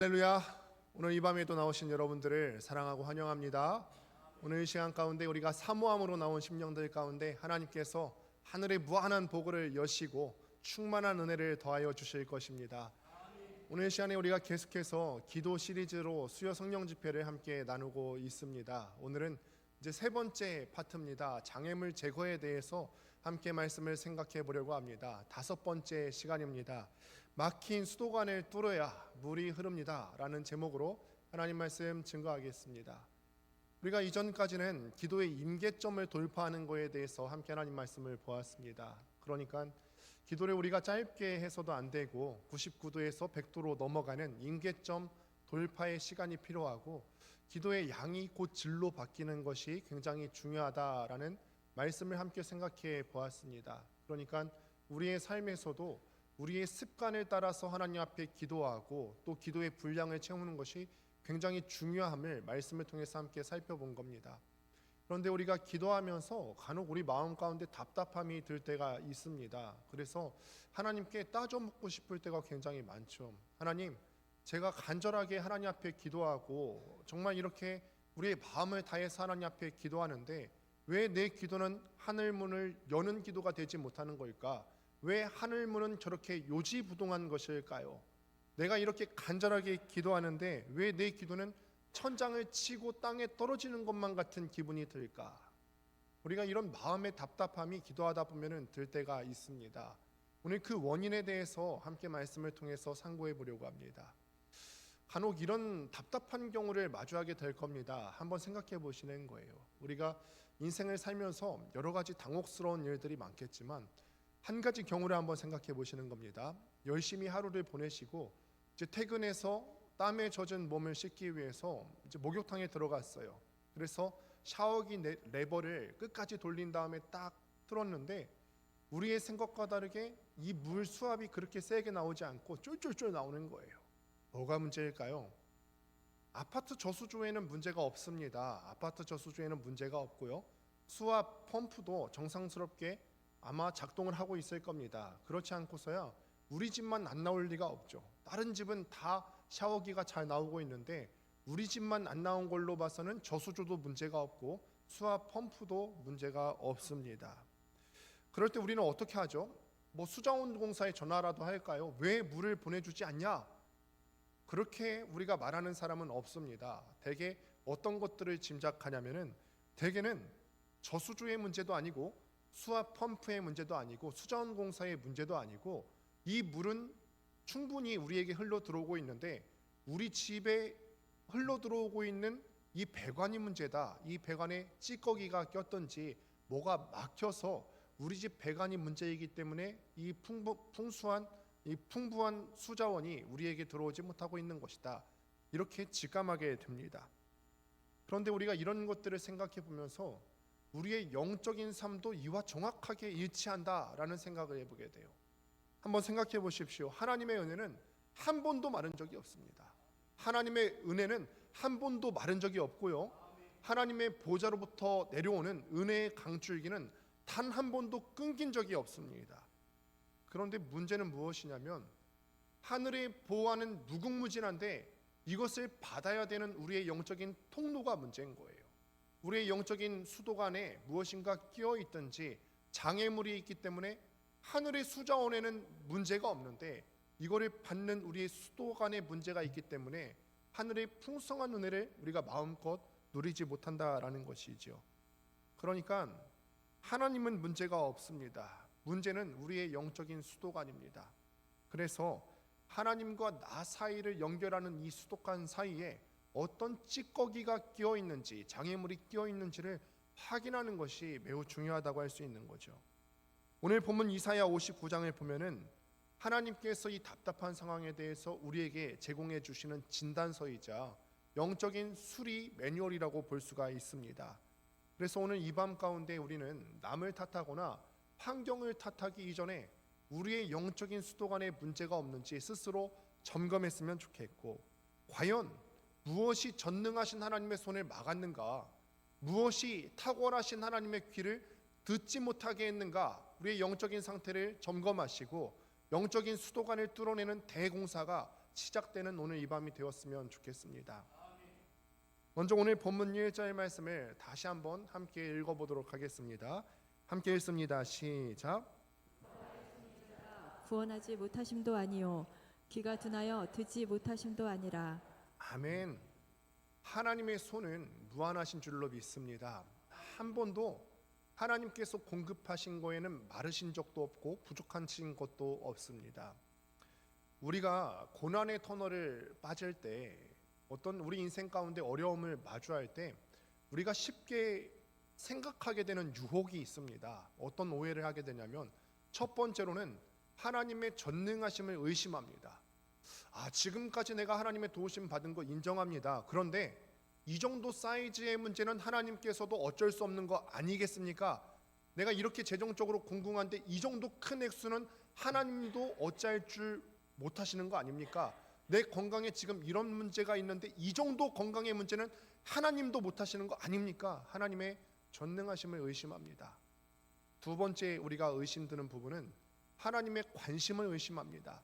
할렐루야. 오늘 이 밤에도 나오신 여러분들을 사랑하고 환영합니다. 오늘 이 시간 가운데 우리가 사모함으로 나온 심령들 가운데 하나님께서 하늘의 무한한 복을 여시고 충만한 은혜를 더하여 주실 것입니다. 오늘 이 시간에 우리가 계속해서 기도 시리즈로 수요 성령 집회를 함께 나누고 있습니다. 오늘은 이제 세 번째 파트입니다. 장애물 제거에 대해서 함께 말씀을 생각해 보려고 합니다. 다섯 번째 시간입니다. 막힌 수도관을 뚫어야 물이 흐릅니다 라는 제목으로 하나님 말씀 증거하겠습니다. 우리가 이전까지는 기도의 임계점을 돌파하는 것에 대해서 함께 하나님 말씀을 보았습니다. 그러니까 기도를 우리가 짧게 해서도 안 되고 99도에서 100도로 넘어가는 임계점 돌파의 시간이 필요하고 기도의 양이 곧 질로 바뀌는 것이 굉장히 중요하다라는 말씀을 함께 생각해 보았습니다. 그러니까 우리의 삶에서도 우리의 습관을 따라서 하나님 앞에 기도하고 또 기도의 분량을 채우는 것이 굉장히 중요함을 말씀을 통해서 함께 살펴본 겁니다. 그런데 우리가 기도하면서 간혹 우리 마음 가운데 답답함이 들 때가 있습니다. 그래서 하나님께 따져 묻고 싶을 때가 굉장히 많죠. 하나님, 제가 간절하게 하나님 앞에 기도하고 정말 이렇게 우리의 마음을 다해서 하나님 앞에 기도하는데 왜 내 기도는 하늘 문을 여는 기도가 되지 못하는 걸까? 왜 하늘 문은 저렇게 요지부동한 것일까요? 내가 이렇게 간절하게 기도하는데 왜 내 기도는 천장을 치고 땅에 떨어지는 것만 같은 기분이 들까? 우리가 이런 마음의 답답함이 기도하다 보면 들 때가 있습니다. 오늘 그 원인에 대해서 함께 말씀을 통해서 상고해 보려고 합니다. 간혹 이런 답답한 경우를 마주하게 될 겁니다. 한번 생각해 보시는 거예요. 우리가 인생을 살면서 여러 가지 당혹스러운 일들이 많겠지만 한 가지 경우를 한번 생각해 보시는 겁니다. 열심히 하루를 보내시고 이제 퇴근해서 땀에 젖은 몸을 씻기 위해서 이제 목욕탕에 들어갔어요. 그래서 샤워기 레버를 끝까지 돌린 다음에 딱 틀었는데 우리의 생각과 다르게 이 물 수압이 그렇게 세게 나오지 않고 쫄쫄쫄 나오는 거예요. 뭐가 문제일까요? 아파트 저수조에는 문제가 없습니다. 아파트 저수조에는 문제가 없고요. 수압 펌프도 정상스럽게 아마 작동을 하고 있을 겁니다. 그렇지 않고서야 우리 집만 안 나올 리가 없죠. 다른 집은 다 샤워기가 잘 나오고 있는데 우리 집만 안 나온 걸로 봐서는 저수조도 문제가 없고 수압 펌프도 문제가 없습니다. 그럴 때 우리는 어떻게 하죠? 수자원공사에 전화라도 할까요? 왜 물을 보내주지 않냐? 그렇게 우리가 말하는 사람은 없습니다. 대개 어떤 것들을 짐작하냐면은 대개는 저수조의 문제도 아니고 수압 펌프의 문제도 아니고 수자원공사의 문제도 아니고 이 물은 충분히 우리에게 흘러 들어오고 있는데 우리 집에 흘러 들어오고 있는 이 배관이 문제다. 이 배관에 찌꺼기가 꼈던지 뭐가 막혀서 우리 집 배관이 문제이기 때문에 이 풍부한 수자원이 우리에게 들어오지 못하고 있는 것이다. 이렇게 직감하게 됩니다. 그런데 우리가 이런 것들을 생각해 보면서 우리의 영적인 삶도 이와 정확하게 일치한다라는 생각을 해보게 돼요. 한번 생각해 보십시오. 하나님의 은혜는 한 번도 마른 적이 없습니다. 하나님의 은혜는 한 번도 마른 적이 없고요. 하나님의 보좌로부터 내려오는 은혜의 강줄기는 단 한 번도 끊긴 적이 없습니다. 그런데 문제는 무엇이냐면 하늘의 보호하는 무궁무진한데 이것을 받아야 되는 우리의 영적인 통로가 문제인 거예요. 우리의 영적인 수도관에 무엇인가 끼어 있든지 장애물이 있기 때문에 하늘의 수자원에는 문제가 없는데 이거를 받는 우리의 수도관에 문제가 있기 때문에 하늘의 풍성한 은혜를 우리가 마음껏 누리지 못한다라는 것이죠. 그러니까 하나님은 문제가 없습니다. 문제는 우리의 영적인 수도관입니다. 그래서 하나님과 나 사이를 연결하는 이 수도관 사이에 어떤 찌꺼기가 끼어 있는지 장애물이 끼어 있는지를 확인하는 것이 매우 중요하다고 할 수 있는 거죠. 오늘 본문 이사야 59장을 보면은 하나님께서 이 답답한 상황에 대해서 우리에게 제공해 주시는 진단서이자 영적인 수리 매뉴얼이라고 볼 수가 있습니다. 그래서 오늘 이 밤 가운데 우리는 남을 탓하거나 환경을 탓하기 이전에 우리의 영적인 수도관에 문제가 없는지 스스로 점검했으면 좋겠고, 과연 무엇이 전능하신 하나님의 손을 막았는가? 무엇이 탁월하신 하나님의 귀를 듣지 못하게 했는가? 우리의 영적인 상태를 점검하시고 영적인 수도관을 뚫어내는 대공사가 시작되는 오늘 이 밤이 되었으면 좋겠습니다. 먼저 오늘 본문 1절 말씀을 다시 한번 함께 읽어보도록 하겠습니다. 함께 읽습니다. 시작. 구원하지 못하심도 아니요 귀가 둔하여 듣지 못하심도 아니라. 아멘. 하나님의 손은 무한하신 줄로 믿습니다. 한 번도 하나님께서 공급하신 거에는 마르신 적도 없고 부족하신 것도 없습니다. 우리가 고난의 터널을 빠질 때, 어떤 우리 인생 가운데 어려움을 마주할 때 우리가 쉽게 생각하게 되는 유혹이 있습니다. 어떤 오해를 하게 되냐면, 첫 번째로는 하나님의 전능하심을 의심합니다. 지금까지 내가 하나님의 도우심 받은 거 인정합니다. 그런데 이 정도 사이즈의 문제는 하나님께서도 어쩔 수 없는 거 아니겠습니까? 내가 이렇게 재정적으로 궁궁한데 이 정도 큰 액수는 하나님도 어찌할 줄 못하시는 거 아닙니까? 내 건강에 지금 이런 문제가 있는데 이 정도 건강의 문제는 하나님도 못하시는 거 아닙니까? 하나님의 전능하심을 의심합니다. 두 번째 우리가 의심드는 부분은 하나님의 관심을 의심합니다.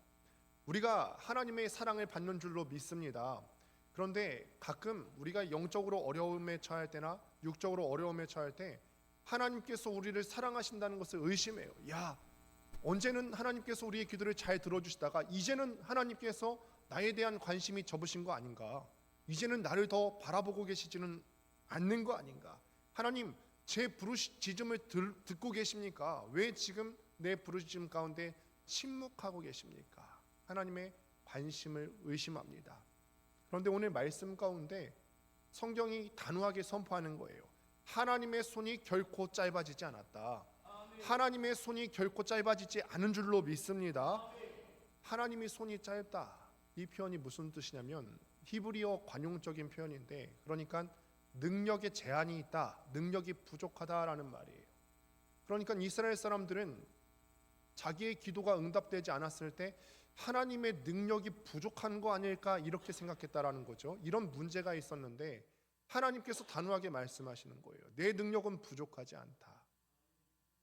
우리가 하나님의 사랑을 받는 줄로 믿습니다. 그런데 가끔 우리가 영적으로 어려움에 처할 때나 육적으로 어려움에 처할 때 하나님께서 우리를 사랑하신다는 것을 의심해요. 언제는 하나님께서 우리의 기도를 잘 들어주시다가 이제는 하나님께서 나에 대한 관심이 접으신 거 아닌가? 이제는 나를 더 바라보고 계시지는 않는 거 아닌가? 하나님, 제 부르짖음을 듣고 계십니까? 왜 지금 내 부르짖음 가운데 침묵하고 계십니까? 하나님의 관심을 의심합니다. 그런데 오늘 말씀 가운데 성경이 단호하게 선포하는 거예요. 하나님의 손이 결코 짧아지지 않았다. 하나님의 손이 결코 짧아지지 않은 줄로 믿습니다. 하나님의 손이 짧다, 이 표현이 무슨 뜻이냐면 히브리어 관용적인 표현인데, 그러니까 능력에 제한이 있다, 능력이 부족하다라는 말이에요. 그러니까 이스라엘 사람들은 자기의 기도가 응답되지 않았을 때 하나님의 능력이 부족한 거 아닐까 이렇게 생각했다라는 거죠. 이런 문제가 있었는데 하나님께서 단호하게 말씀하시는 거예요. 내 능력은 부족하지 않다.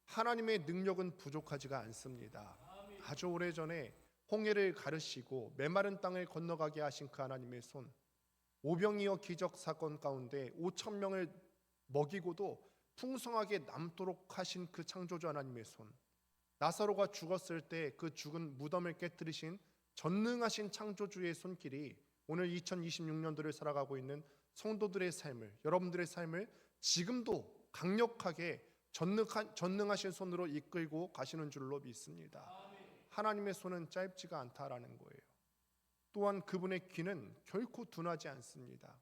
하나님의 능력은 부족하지가 않습니다. 아주 오래전에 홍해를 가르시고 메마른 땅을 건너가게 하신 그 하나님의 손, 오병이어 기적 사건 가운데 5천 명을 먹이고도 풍성하게 남도록 하신 그 창조주 하나님의 손, 나사로가 죽었을 때 그 죽은 무덤을 깨뜨리신 전능하신 창조주의 손길이 오늘 2026년도를 살아가고 있는 성도들의 삶을, 여러분들의 삶을 지금도 강력하게 전능하신 손으로 이끌고 가시는 줄로 믿습니다. 하나님의 손은 짧지가 않다라는 거예요. 또한 그분의 귀는 결코 둔하지 않습니다.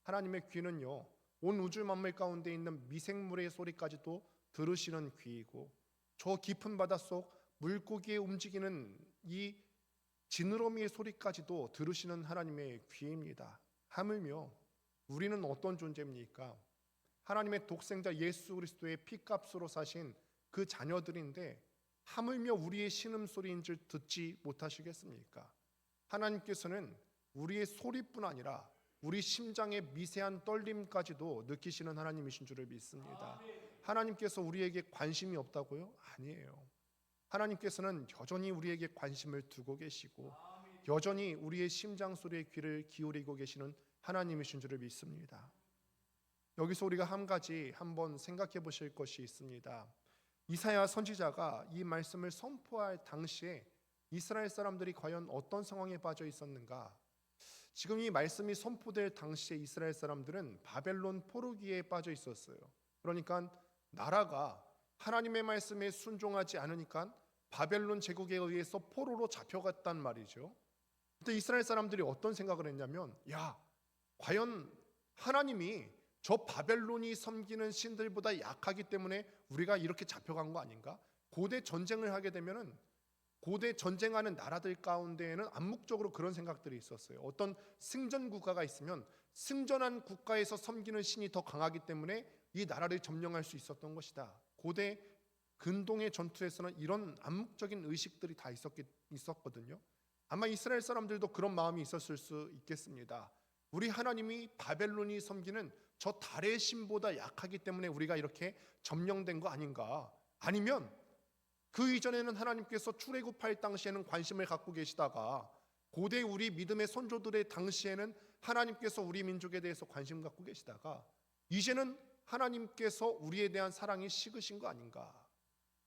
하나님의 귀는요, 온 우주 만물 가운데 있는 미생물의 소리까지도 들으시는 귀이고, 저 깊은 바닷속 물고기에 움직이는 이 지느러미의 소리까지도 들으시는 하나님의 귀입니다. 하물며 우리는 어떤 존재입니까? 하나님의 독생자 예수 그리스도의 피값으로 사신 그 자녀들인데 하물며 우리의 신음소리인 줄 듣지 못하시겠습니까? 하나님께서는 우리의 소리뿐 아니라 우리 심장의 미세한 떨림까지도 느끼시는 하나님이신 줄을 믿습니다. 하나님께서 우리에게 관심이 없다고요? 아니에요. 하나님께서는 여전히 우리에게 관심을 두고 계시고 여전히 우리의 심장 소리에 귀를 기울이고 계시는 하나님이신 줄을 믿습니다. 여기서 우리가 한 가지 한번 생각해 보실 것이 있습니다. 이사야 선지자가 이 말씀을 선포할 당시에 이스라엘 사람들이 과연 어떤 상황에 빠져 있었는가? 지금 이 말씀이 선포될 당시에 이스라엘 사람들은 바벨론 포로기에 빠져 있었어요. 그러니까 나라가 하나님의 말씀에 순종하지 않으니까 바벨론 제국에 의해서 포로로 잡혀갔단 말이죠. 그때 이스라엘 사람들이 어떤 생각을 했냐면, 과연 하나님이 저 바벨론이 섬기는 신들보다 약하기 때문에 우리가 이렇게 잡혀간 거 아닌가? 고대 전쟁을 하게 되면은 고대 전쟁하는 나라들 가운데에는 암묵적으로 그런 생각들이 있었어요. 어떤 승전 국가가 있으면 승전한 국가에서 섬기는 신이 더 강하기 때문에 이 나라를 점령할 수 있었던 것이다. 고대 근동의 전투에서는 이런 암묵적인 의식들이 다 있었거든요. 아마 이스라엘 사람들도 그런 마음이 있었을 수 있겠습니다. 우리 하나님이 바벨론이 섬기는 저 달의 신보다 약하기 때문에 우리가 이렇게 점령된 거 아닌가? 아니면 그 이전에는 하나님께서 출애굽할 당시에는 관심을 갖고 계시다가 고대 우리 믿음의 선조들의 당시에는 하나님께서 우리 민족에 대해서 관심 갖고 계시다가 이제는 하나님께서 우리에 대한 사랑이 식으신 거 아닌가.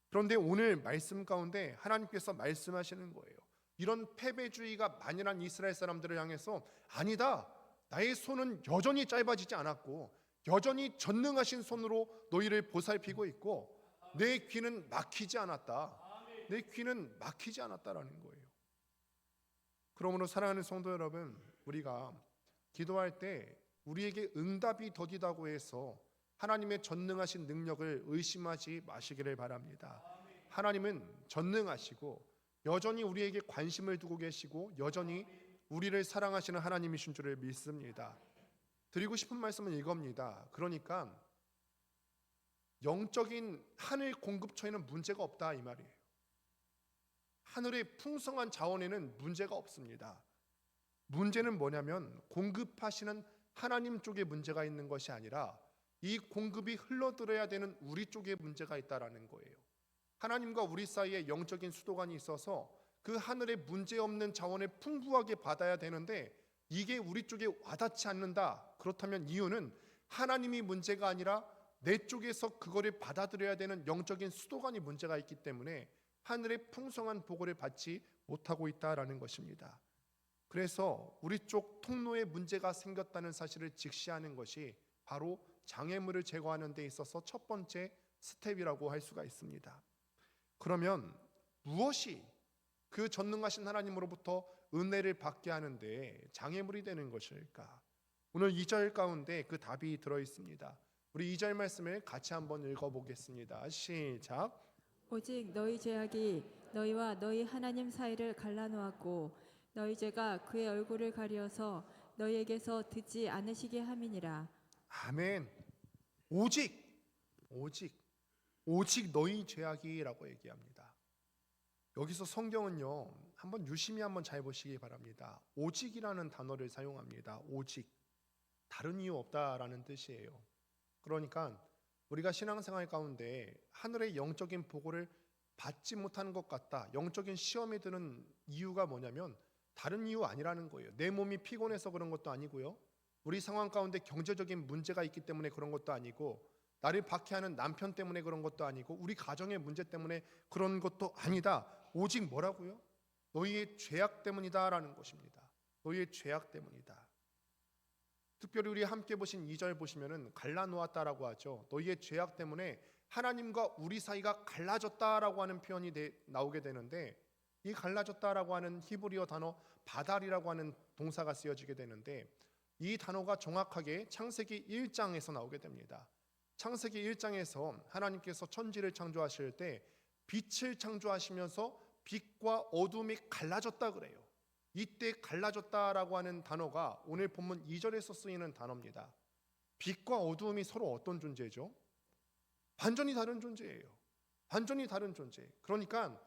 그런데 오늘 말씀 가운데 하나님께서 말씀하시는 거예요. 이런 패배주의가 만연한 이스라엘 사람들을 향해서 아니다. 나의 손은 여전히 짧아지지 않았고 여전히 전능하신 손으로 너희를 보살피고 있고 내 귀는 막히지 않았다. 내 귀는 막히지 않았다라는 거예요. 그러므로 사랑하는 성도 여러분, 우리가 기도할 때 우리에게 응답이 더디다고 해서 하나님의 전능하신 능력을 의심하지 마시기를 바랍니다. 하나님은 전능하시고 여전히 우리에게 관심을 두고 계시고 여전히 우리를 사랑하시는 하나님이신 줄을 믿습니다. 드리고 싶은 말씀은 이겁니다. 그러니까 영적인 하늘 공급처에는 문제가 없다 이 말이에요. 하늘의 풍성한 자원에는 문제가 없습니다. 문제는 뭐냐면 공급하시는 하나님 쪽에 문제가 있는 것이 아니라 이 공급이 흘러들어야 되는 우리 쪽에 문제가 있다라는 거예요. 하나님과 우리 사이에 영적인 수도관이 있어서 그 하늘의 문제없는 자원을 풍부하게 받아야 되는데 이게 우리 쪽에 와닿지 않는다. 그렇다면 이유는 하나님이 문제가 아니라 내 쪽에서 그거를 받아들여야 되는 영적인 수도관이 문제가 있기 때문에 하늘의 풍성한 보고를 받지 못하고 있다라는 것입니다. 그래서 우리 쪽 통로에 문제가 생겼다는 사실을 직시하는 것이 바로 장애물을 제거하는 데 있어서 첫 번째 스텝이라고 할 수가 있습니다. 그러면 무엇이 그 전능하신 하나님으로부터 은혜를 받게 하는데 장애물이 되는 것일까? 오늘 2절 가운데 그 답이 들어 있습니다. 우리 2절 말씀을 같이 한번 읽어보겠습니다. 시작. 오직 너희 죄악이 너희와 너희 하나님 사이를 갈라놓았고 너희 죄가 그의 얼굴을 가리어서 너희에게서 듣지 않으시게 함이니라. 아멘. 오직 너희 죄악이라고 얘기합니다. 여기서 성경은요, 한번 유심히 한번 잘 보시기 바랍니다. 오직이라는 단어를 사용합니다. 오직, 다른 이유 없다라는 뜻이에요. 그러니까 우리가 신앙생활 가운데 하늘의 영적인 보고를 받지 못하는 것 같다, 영적인 시험에 드는 이유가 뭐냐면 다른 이유 아니라는 거예요. 내 몸이 피곤해서 그런 것도 아니고요, 우리 상황 가운데 경제적인 문제가 있기 때문에 그런 것도 아니고, 나를 박해하는 남편 때문에 그런 것도 아니고, 우리 가정의 문제 때문에 그런 것도 아니다. 오직 뭐라고요? 너희의 죄악 때문이다라는 것입니다. 너희의 죄악 때문이다. 특별히 우리 함께 보신 2절 보시면은 갈라놓았다라고 하죠. 너희의 죄악 때문에 하나님과 우리 사이가 갈라졌다라고 하는 표현이 나오게 되는데, 이 갈라졌다라고 하는 히브리어 단어 바달이라고 하는 동사가 쓰여지게 되는데, 이 단어가 정확하게 창세기 1장에서 나오게 됩니다. 창세기 1장에서 하나님께서 천지를 창조하실 때 빛을 창조하시면서 빛과 어둠이 갈라졌다 그래요. 이때 갈라졌다라고 하는 단어가 오늘 본문 2절에서 쓰이는 단어입니다. 빛과 어둠이 서로 어떤 존재죠? 완전히 다른 존재예요. 완전히 다른 존재. 그러니까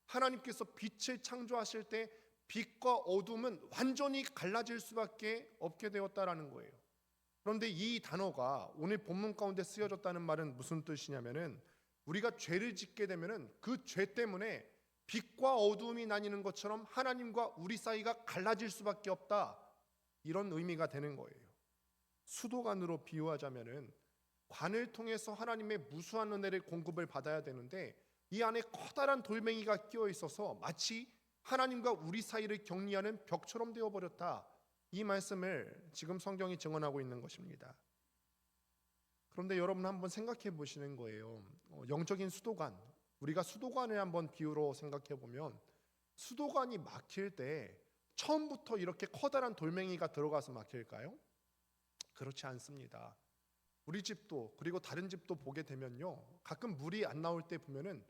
하나님께서 빛을 창조하실 때 빛과 어둠은 완전히 갈라질 수밖에 없게 되었다라는 거예요. 그런데 이 단어가 오늘 본문 가운데 쓰여졌다는 말은 무슨 뜻이냐면은, 우리가 죄를 짓게 되면은 그 죄 때문에 빛과 어둠이 나뉘는 것처럼 하나님과 우리 사이가 갈라질 수밖에 없다, 이런 의미가 되는 거예요. 수도관으로 비유하자면은 관을 통해서 하나님의 무수한 은혜를 공급을 받아야 되는데 이 안에 커다란 돌멩이가 끼어 있어서 마치 하나님과 우리 사이를 격리하는 벽처럼 되어버렸다, 이 말씀을 지금 성경이 증언하고 있는 것입니다. 그런데 여러분 한번 생각해 보시는 거예요. 영적인 수도관, 우리가 수도관을 한번 비유로 생각해 보면 수도관이 막힐 때 처음부터 이렇게 커다란 돌멩이가 들어가서 막힐까요? 그렇지 않습니다. 우리 집도 그리고 다른 집도 보게 되면요, 가끔 물이 안 나올 때 보면은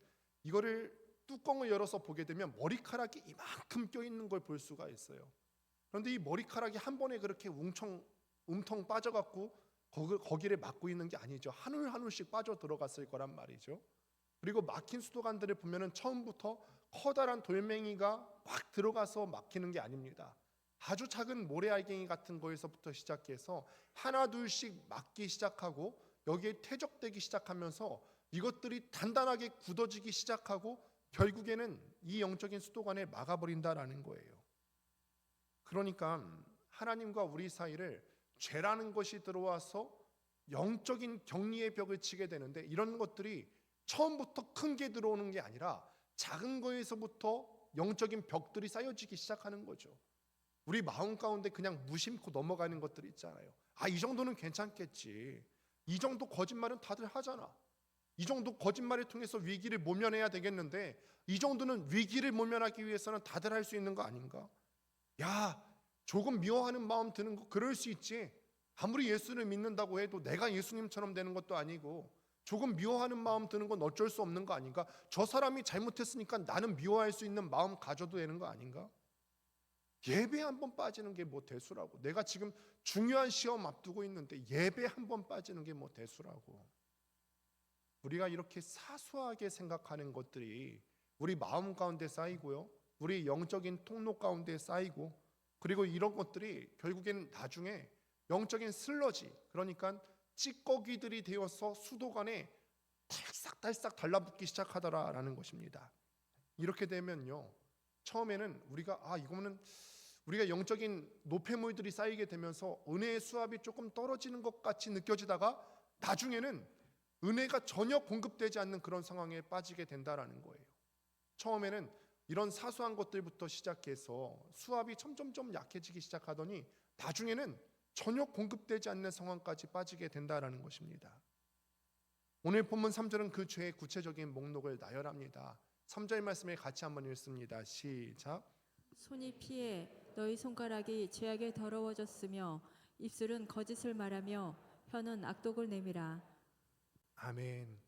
이거를 뚜껑을 열어서 보게 되면 머리카락이 이만큼 껴있는 걸 볼 수가 있어요. 그런데 이 머리카락이 한 번에 그렇게 움텅 빠져갖고 거기를 막고 있는 게 아니죠. 한 올 한 올씩 빠져 들어갔을 거란 말이죠. 그리고 막힌 수도관들을 보면은 처음부터 커다란 돌멩이가 꽉 들어가서 막히는 게 아닙니다. 아주 작은 모래알갱이 같은 거에서부터 시작해서 하나 둘씩 막기 시작하고 여기에 퇴적되기 시작하면서 이것들이 단단하게 굳어지기 시작하고 결국에는 이 영적인 수도관을 막아버린다라는 거예요. 그러니까 하나님과 우리 사이를 죄라는 것이 들어와서 영적인 격리의 벽을 치게 되는데, 이런 것들이 처음부터 큰 게 들어오는 게 아니라 작은 거에서부터 영적인 벽들이 쌓여지기 시작하는 거죠. 우리 마음 가운데 그냥 무심코 넘어가는 것들이 있잖아요. 이 정도는 괜찮겠지. 이 정도 거짓말은 다들 하잖아. 이 정도 거짓말을 통해서 위기를 모면해야 되겠는데, 이 정도는 위기를 모면하기 위해서는 다들 할 수 있는 거 아닌가? 야, 조금 미워하는 마음 드는 거 그럴 수 있지. 아무리 예수를 믿는다고 해도 내가 예수님처럼 되는 것도 아니고, 조금 미워하는 마음 드는 건 어쩔 수 없는 거 아닌가? 저 사람이 잘못했으니까 나는 미워할 수 있는 마음 가져도 되는 거 아닌가? 예배 한 번 빠지는 게 뭐 대수라고. 내가 지금 중요한 시험 앞두고 있는데 예배 한 번 빠지는 게 뭐 대수라고. 우리가 이렇게 사소하게 생각하는 것들이 우리 마음 가운데 쌓이고요, 우리 영적인 통로 가운데 쌓이고, 그리고 이런 것들이 결국에는 나중에 영적인 슬러지, 그러니까 찌꺼기들이 되어서 수도관에 달싹달싹 달라붙기 시작하더라라는 것입니다. 이렇게 되면요, 처음에는 이거는 우리가 영적인 노폐물들이 쌓이게 되면서 은혜의 수압이 조금 떨어지는 것 같이 느껴지다가 나중에는 은혜가 전혀 공급되지 않는 그런 상황에 빠지게 된다라는 거예요. 처음에는 이런 사소한 것들부터 시작해서 수압이 점점점 약해지기 시작하더니 나중에는 전혀 공급되지 않는 상황까지 빠지게 된다라는 것입니다. 오늘 본문 3절은 그 죄의 구체적인 목록을 나열합니다. 3절 말씀에 같이 한번 읽습니다. 시작. 손이 피해 너희 손가락이 죄악에 더러워졌으며 입술은 거짓을 말하며 혀는 악독을 내밀어. 아멘.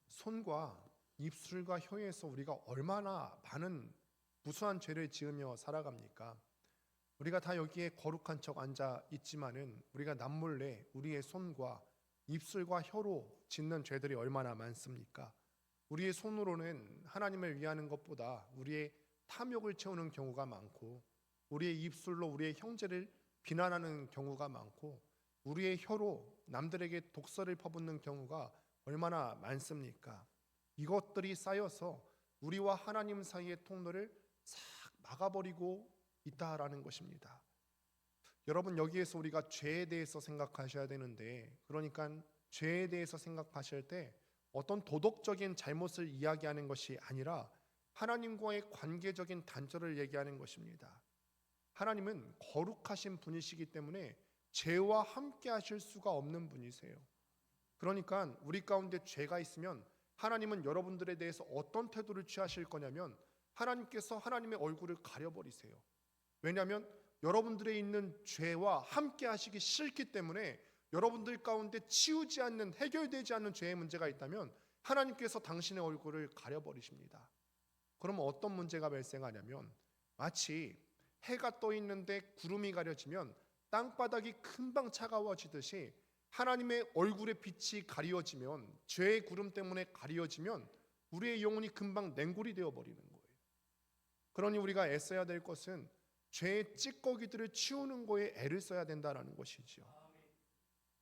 손과 입술과 혀에서 우리가 얼마나 많은 무수한 죄를 지으며 살아갑니까? 우리가 다 여기에 거룩한 척 앉아 있지만은 우리가 남몰래 우리의 손과 입술과 혀로 짓는 죄들이 얼마나 많습니까? 우리의 손으로는 하나님을 위하는 것보다 우리의 탐욕을 채우는 경우가 많고, 우리의 입술로 우리의 형제를 비난하는 경우가 많고, 우리의 혀로 남들에게 독설을 퍼붓는 경우가 얼마나 많습니까? 이것들이 쌓여서 우리와 하나님 사이의 통로를 싹 막아버리고 있다라는 것입니다. 여러분, 여기에서 우리가 죄에 대해서 생각하셔야 되는데, 그러니까 죄에 대해서 생각하실 때 어떤 도덕적인 잘못을 이야기하는 것이 아니라 하나님과의 관계적인 단절을 얘기하는 것입니다. 하나님은 거룩하신 분이시기 때문에 죄와 함께 하실 수가 없는 분이세요. 그러니까 우리 가운데 죄가 있으면 하나님은 여러분들에 대해서 어떤 태도를 취하실 거냐면, 하나님께서 하나님의 얼굴을 가려버리세요. 왜냐하면 여러분들의 있는 죄와 함께 하시기 싫기 때문에, 여러분들 가운데 치우지 않는, 해결되지 않는 죄의 문제가 있다면 하나님께서 당신의 얼굴을 가려버리십니다. 그러면 어떤 문제가 발생하냐면, 마치 해가 떠 있는데 구름이 가려지면 땅바닥이 금방 차가워지듯이 하나님의 얼굴의 빛이 가려지면, 죄의 구름 때문에 가려지면 우리의 영혼이 금방 냉골이 되어버리는 거예요. 그러니 우리가 애써야 될 것은 죄의 찌꺼기들을 치우는 거에 애를 써야 된다는 것이죠.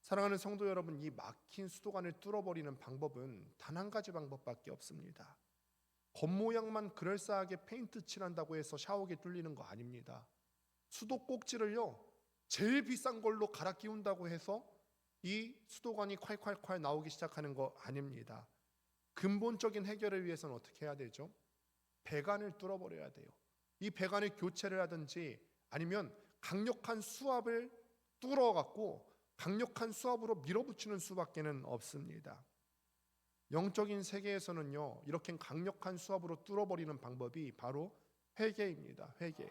사랑하는 성도 여러분, 이 막힌 수도관을 뚫어버리는 방법은 단 한 가지 방법밖에 없습니다. 겉모양만 그럴싸하게 페인트 칠한다고 해서 샤워기 뚫리는 거 아닙니다. 수도꼭지를요, 제일 비싼 걸로 갈아 끼운다고 해서 이 수도관이 콸콸콸 나오기 시작하는 거 아닙니다. 근본적인 해결을 위해서는 어떻게 해야 되죠? 배관을 뚫어버려야 돼요. 이 배관을 교체를 하든지 아니면 강력한 수압을 뚫어갖고 강력한 수압으로 밀어붙이는 수밖에는 없습니다. 영적인 세계에서는요, 이렇게 강력한 수압으로 뚫어버리는 방법이 바로 회개입니다. 회개.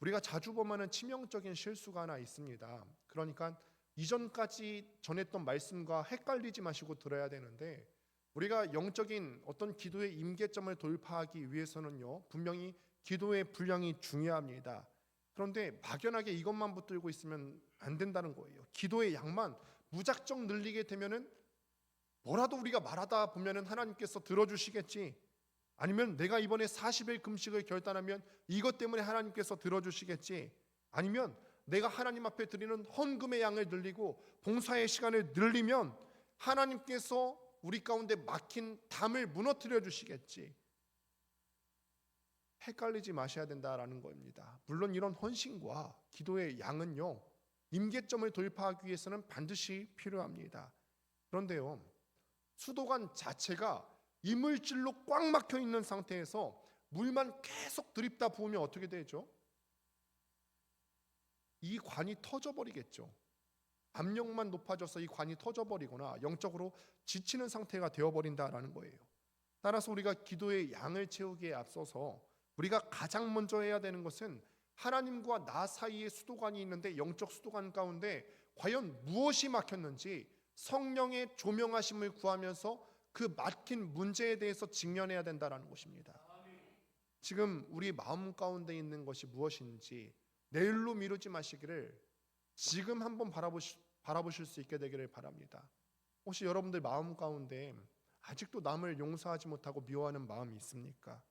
우리가 자주 보면은 치명적인 실수가 하나 있습니다. 그러니까 이전까지 전했던 말씀과 헷갈리지 마시고 들어야 되는데, 우리가 영적인 어떤 기도의 임계점을 돌파하기 위해서는요, 분명히 기도의 분량이 중요합니다. 그런데 막연하게 이것만 붙들고 있으면 안 된다는 거예요. 기도의 양만 무작정 늘리게 되면은 뭐라도 우리가 말하다 보면은 하나님께서 들어주시겠지, 아니면 내가 이번에 40일 금식을 결단하면 이것 때문에 하나님께서 들어주시겠지, 아니면 내가 하나님 앞에 드리는 헌금의 양을 늘리고 봉사의 시간을 늘리면 하나님께서 우리 가운데 막힌 담을 무너뜨려 주시겠지. 헷갈리지 마셔야 된다라는 겁니다. 물론 이런 헌신과 기도의 양은요, 임계점을 돌파하기 위해서는 반드시 필요합니다. 그런데요, 수도관 자체가 이물질로 꽉 막혀 있는 상태에서 물만 계속 들이다 부으면 어떻게 되죠? 이 관이 터져버리겠죠. 압력만 높아져서 이 관이 터져버리거나 영적으로 지치는 상태가 되어버린다라는 거예요. 따라서 우리가 기도의 양을 채우기에 앞서서 우리가 가장 먼저 해야 되는 것은 하나님과 나 사이에 수도관이 있는데, 영적 수도관 가운데 과연 무엇이 막혔는지 성령의 조명하심을 구하면서 그 막힌 문제에 대해서 직면해야 된다는 것입니다. 지금 우리 마음 가운데 있는 것이 무엇인지 내일로 미루지 마시기를 지금 한번 바라보실 수 있게 되기를 바랍니다. 혹시 여러분들 마음 가운데 아직도 남을 용서하지 못하고 미워하는 마음이 있습니까?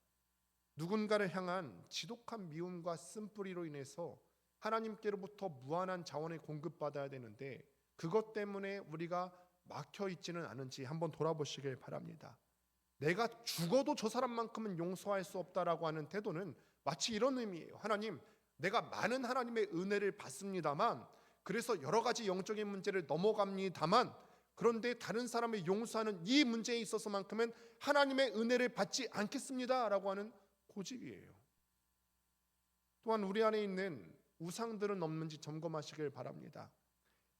누군가를 향한 지독한 미움과 쓴뿌리로 인해서 하나님께로부터 무한한 자원을 공급받아야 되는데 그것 때문에 우리가 막혀 있지는 않은지 한번 돌아보시길 바랍니다. 내가 죽어도 저 사람만큼은 용서할 수 없다라고 하는 태도는 마치 이런 의미예요. 하나님, 내가 많은 하나님의 은혜를 받습니다만, 그래서 여러 가지 영적인 문제를 넘어갑니다만, 그런데 다른 사람을 용서하는 이 문제에 있어서만큼은 하나님의 은혜를 받지 않겠습니다라고 하는 고집이에요. 또한 우리 안에 있는 우상들은 없는지 점검하시길 바랍니다.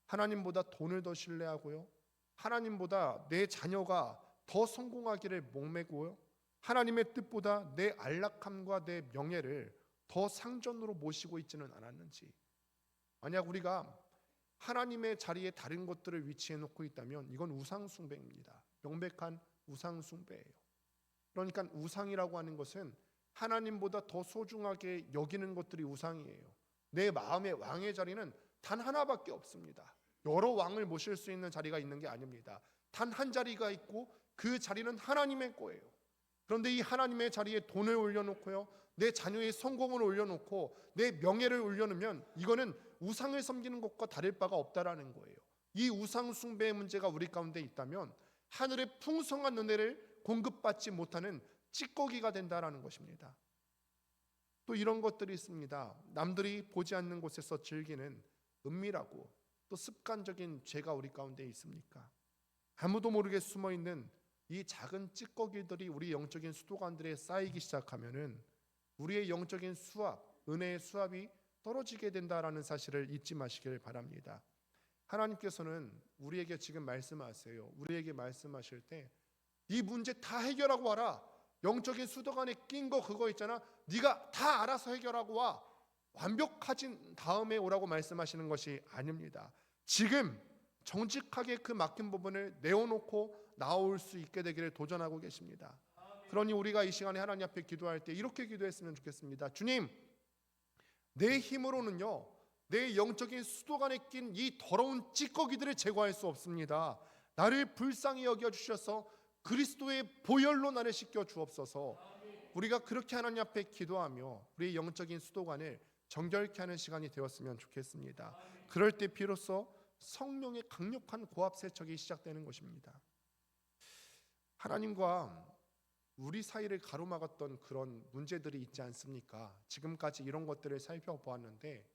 하나님보다 돈을 더 신뢰하고요, 하나님보다 내 자녀가 더 성공하기를 목매고요, 하나님의 뜻보다 내 안락함과 내 명예를 더 상전으로 모시고 있지는 않았는지. 만약 우리가 하나님의 자리에 다른 것들을 위치해 놓고 있다면 이건 우상숭배입니다. 명백한 우상숭배예요. 그러니까 우상이라고 하는 것은 하나님보다 더 소중하게 여기는 것들이 우상이에요. 내 마음의 왕의 자리는 단 하나밖에 없습니다. 여러 왕을 모실 수 있는 자리가 있는 게 아닙니다. 단 한 자리가 있고 그 자리는 하나님의 거예요. 그런데 이 하나님의 자리에 돈을 올려놓고요, 내 자녀의 성공을 올려놓고 내 명예를 올려놓으면 이거는 우상을 섬기는 것과 다를 바가 없다라는 거예요. 이 우상 숭배의 문제가 우리 가운데 있다면 하늘의 풍성한 은혜를 공급받지 못하는 찌꺼기가 된다라는 것입니다. 또 이런 것들이 있습니다. 남들이 보지 않는 곳에서 즐기는 은밀하고 또 습관적인 죄가 우리 가운데 있습니까? 아무도 모르게 숨어있는 이 작은 찌꺼기들이 우리 영적인 수도관들에 쌓이기 시작하면은 우리의 영적인 수압, 은혜의 수압이 떨어지게 된다라는 사실을 잊지 마시길 바랍니다. 하나님께서는 우리에게 지금 말씀하세요. 우리에게 말씀하실 때 이 문제 다 해결하고 와라. 영적인 수도관에 낀 거 그거 있잖아. 네가 다 알아서 해결하고 와. 완벽해진 다음에 오라고 말씀하시는 것이 아닙니다. 지금 정직하게 그 막힌 부분을 내어놓고 나올 수 있게 되기를 도전하고 계십니다. 그러니 우리가 이 시간에 하나님 앞에 기도할 때 이렇게 기도했으면 좋겠습니다. 주님, 내 힘으로는요, 내 영적인 수도관에 낀 이 더러운 찌꺼기들을 제거할 수 없습니다. 나를 불쌍히 여겨주셔서 그리스도의 보혈로 나를 씻겨 주옵소서. 우리가 그렇게 하나님 앞에 기도하며 우리의 영적인 수도관을 정결케 하는 시간이 되었으면 좋겠습니다. 그럴 때 비로소 성령의 강력한 고압 세척이 시작되는 것입니다. 하나님과 우리 사이를 가로막았던 그런 문제들이 있지 않습니까? 지금까지 이런 것들을 살펴보았는데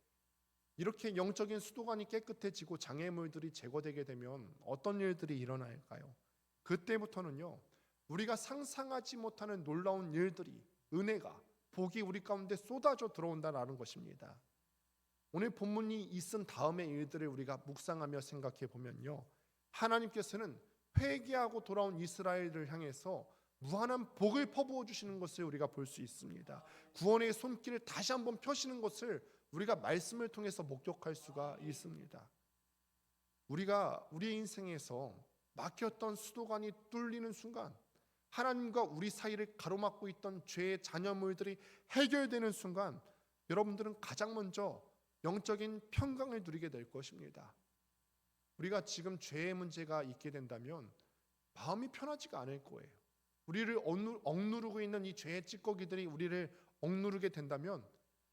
이렇게 영적인 수도관이 깨끗해지고 장애물들이 제거되게 되면 어떤 일들이 일어날까요? 그때부터는요, 우리가 상상하지 못하는 놀라운 일들이, 은혜가, 복이 우리 가운데 쏟아져 들어온다라는 것입니다. 오늘 본문이 있은 다음의 일들을 우리가 묵상하며 생각해 보면요, 하나님께서는 회개하고 돌아온 이스라엘을 향해서 무한한 복을 퍼부어 주시는 것을 우리가 볼 수 있습니다. 구원의 손길을 다시 한번 펴시는 것을 우리가 말씀을 통해서 목격할 수가 있습니다. 우리가 우리의 인생에서 막혔던 수도관이 뚫리는 순간, 하나님과 우리 사이를 가로막고 있던 죄의 잔여물들이 해결되는 순간, 여러분들은 가장 먼저 영적인 평강을 누리게 될 것입니다. 우리가 지금 죄의 문제가 있게 된다면 마음이 편하지가 않을 거예요. 우리를 억누르고 있는 이 죄의 찌꺼기들이 우리를 억누르게 된다면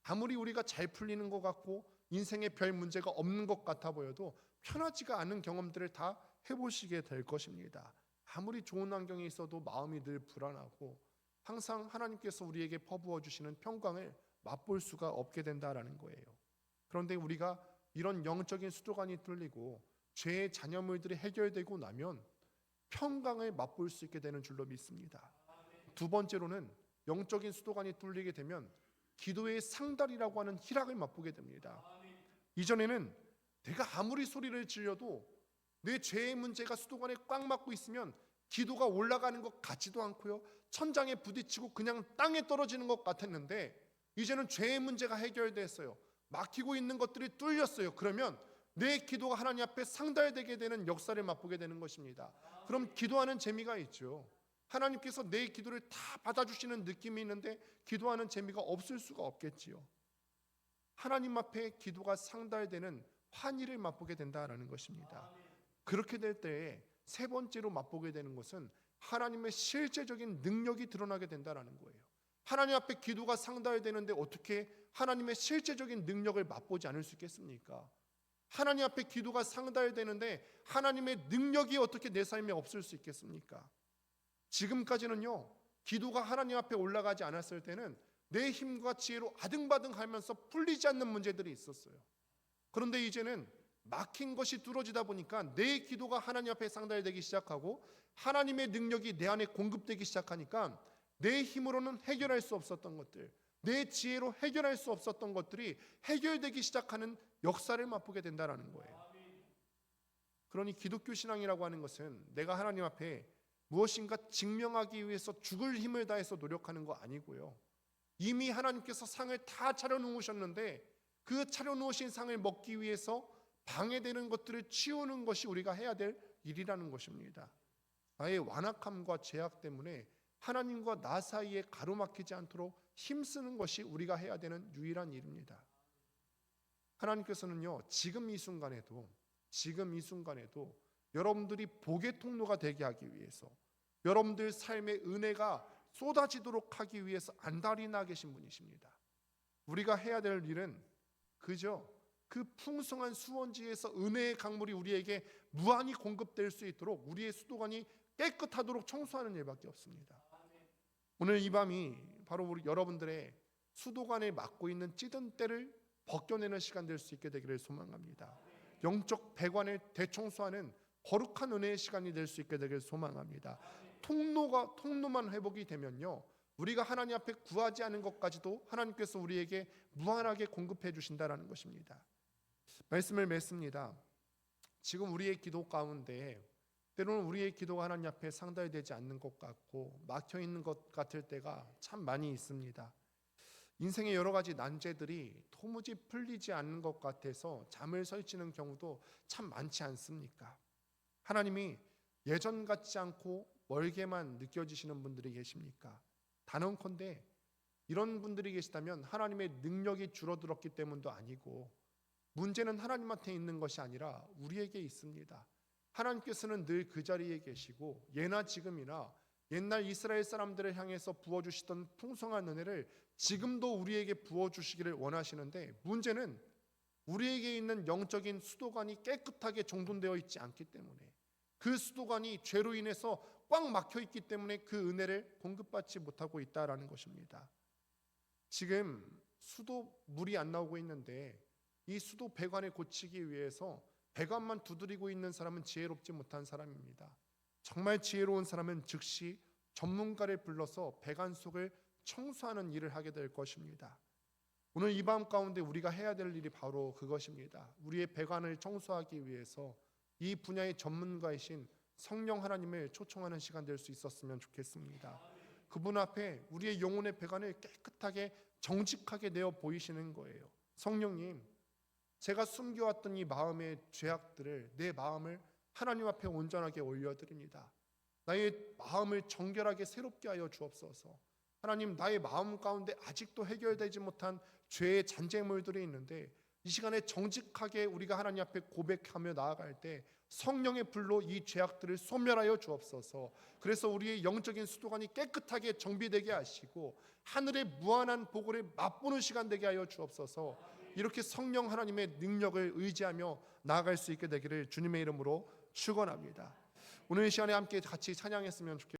아무리 우리가 잘 풀리는 것 같고 인생에 별 문제가 없는 것 같아 보여도 편하지가 않은 경험들을 다 해보시게 될 것입니다. 아무리 좋은 환경에 있어도 마음이 늘 불안하고 항상 하나님께서 우리에게 퍼부어 주시는 평강을 맛볼 수가 없게 된다라는 거예요. 그런데 우리가 이런 영적인 수도관이 뚫리고 죄의 잔여물들이 해결되고 나면 평강을 맛볼 수 있게 되는 줄로 믿습니다. 두 번째로는 영적인 수도관이 뚫리게 되면 기도의 상달이라고 하는 희락을 맛보게 됩니다. 이전에는 내가 아무리 소리를 지르도 내 죄의 문제가 수도관에 꽉 막고 있으면 기도가 올라가는 것 같지도 않고요, 천장에 부딪히고 그냥 땅에 떨어지는 것 같았는데 이제는 죄의 문제가 해결됐어요. 막히고 있는 것들이 뚫렸어요. 그러면 내 기도가 하나님 앞에 상달되게 되는 역사를 맛보게 되는 것입니다. 그럼 기도하는 재미가 있죠. 하나님께서 내 기도를 다 받아주시는 느낌이 있는데 기도하는 재미가 없을 수가 없겠지요. 하나님 앞에 기도가 상달되는 환희를 맛보게 된다라는 것입니다. 그렇게 될 때에 세 번째로 맛보게 되는 것은 하나님의 실제적인 능력이 드러나게 된다라는 거예요. 하나님 앞에 기도가 상달되는데 어떻게 하나님의 실제적인 능력을 맛보지 않을 수 있겠습니까? 하나님 앞에 기도가 상달되는데 하나님의 능력이 어떻게 내 삶에 없을 수 있겠습니까? 지금까지는요, 기도가 하나님 앞에 올라가지 않았을 때는 내 힘과 지혜로 아등바등하면서 풀리지 않는 문제들이 있었어요. 그런데 이제는 막힌 것이 뚫어지다 보니까 내 기도가 하나님 앞에 상달되기 시작하고 하나님의 능력이 내 안에 공급되기 시작하니까 내 힘으로는 해결할 수 없었던 것들, 내 지혜로 해결할 수 없었던 것들이 해결되기 시작하는 역사를 맛보게 된다는 거예요. 그러니 기독교 신앙이라고 하는 것은 내가 하나님 앞에 무엇인가 증명하기 위해서 죽을 힘을 다해서 노력하는 거 아니고요, 이미 하나님께서 상을 다 차려놓으셨는데 그 차려놓으신 상을 먹기 위해서 방해되는 것들을 치우는 것이 우리가 해야 될 일이라는 것입니다. 나의 완악함과 죄악 때문에 하나님과 나 사이에 가로막히지 않도록 힘쓰는 것이 우리가 해야 되는 유일한 일입니다. 하나님께서는요, 지금 이 순간에도 여러분들이 복의 통로가 되게 하기 위해서, 여러분들 삶의 은혜가 쏟아지도록 하기 위해서 안달이 나 계신 분이십니다. 우리가 해야 될 일은 그저 그 풍성한 수원지에서 은혜의 강물이 우리에게 무한히 공급될 수 있도록 우리의 수도관이 깨끗하도록 청소하는 일밖에 없습니다. 오늘 이 밤이 바로 우리 여러분들의 수도관에 막고 있는 찌든 때를 벗겨내는 시간 될 수 있게 되기를 소망합니다. 영적 배관을 대청소하는 거룩한 은혜의 시간이 될 수 있게 되기를 소망합니다. 통로만 회복이 되면요, 우리가 하나님 앞에 구하지 않은 것까지도 하나님께서 우리에게 무한하게 공급해 주신다라는 것입니다. 말씀을 맺습니다. 지금 우리의 기도 가운데 때로는 우리의 기도가 하나님 앞에 상달되지 않는 것 같고 막혀 있는 것 같을 때가 참 많이 있습니다. 인생의 여러 가지 난제들이 도무지 풀리지 않는 것 같아서 잠을 설치는 경우도 참 많지 않습니까? 하나님이 예전 같지 않고 멀게만 느껴지시는 분들이 계십니까? 단언컨대 이런 분들이 계시다면 하나님의 능력이 줄어들었기 때문도 아니고 문제는 하나님한테 있는 것이 아니라 우리에게 있습니다. 하나님께서는 늘 그 자리에 계시고 예나 지금이나 옛날 이스라엘 사람들을 향해서 부어주시던 풍성한 은혜를 지금도 우리에게 부어주시기를 원하시는데 문제는 우리에게 있는 영적인 수도관이 깨끗하게 정돈되어 있지 않기 때문에, 그 수도관이 죄로 인해서 꽉 막혀 있기 때문에 그 은혜를 공급받지 못하고 있다라는 것입니다. 지금 수도 물이 안 나오고 있는데 이 수도 배관을 고치기 위해서 배관만 두드리고 있는 사람은 지혜롭지 못한 사람입니다. 정말 지혜로운 사람은 즉시 전문가를 불러서 배관 속을 청소하는 일을 하게 될 것입니다. 오늘 이 밤 가운데 우리가 해야 될 일이 바로 그것입니다. 우리의 배관을 청소하기 위해서 이 분야의 전문가이신 성령 하나님을 초청하는 시간 될 수 있었으면 좋겠습니다. 그분 앞에 우리의 영혼의 배관을 깨끗하게 정직하게 내어 보이시는 거예요. 성령님, 제가 숨겨왔던 이 마음의 죄악들을, 내 마음을 하나님 앞에 온전하게 올려드립니다. 나의 마음을 정결하게 새롭게 하여 주옵소서. 하나님, 나의 마음 가운데 아직도 해결되지 못한 죄의 잔재물들이 있는데 이 시간에 정직하게 우리가 하나님 앞에 고백하며 나아갈 때 성령의 불로 이 죄악들을 소멸하여 주옵소서. 그래서 우리의 영적인 수도관이 깨끗하게 정비되게 하시고 하늘의 무한한 복을 맛보는 시간 되게 하여 주옵소서. 이렇게 성령 하나님의 능력을 의지하며 나아갈 수 있게 되기를 주님의 이름으로 축원합니다. 오늘 이 시간에 함께 같이 찬양했으면 좋겠습니다.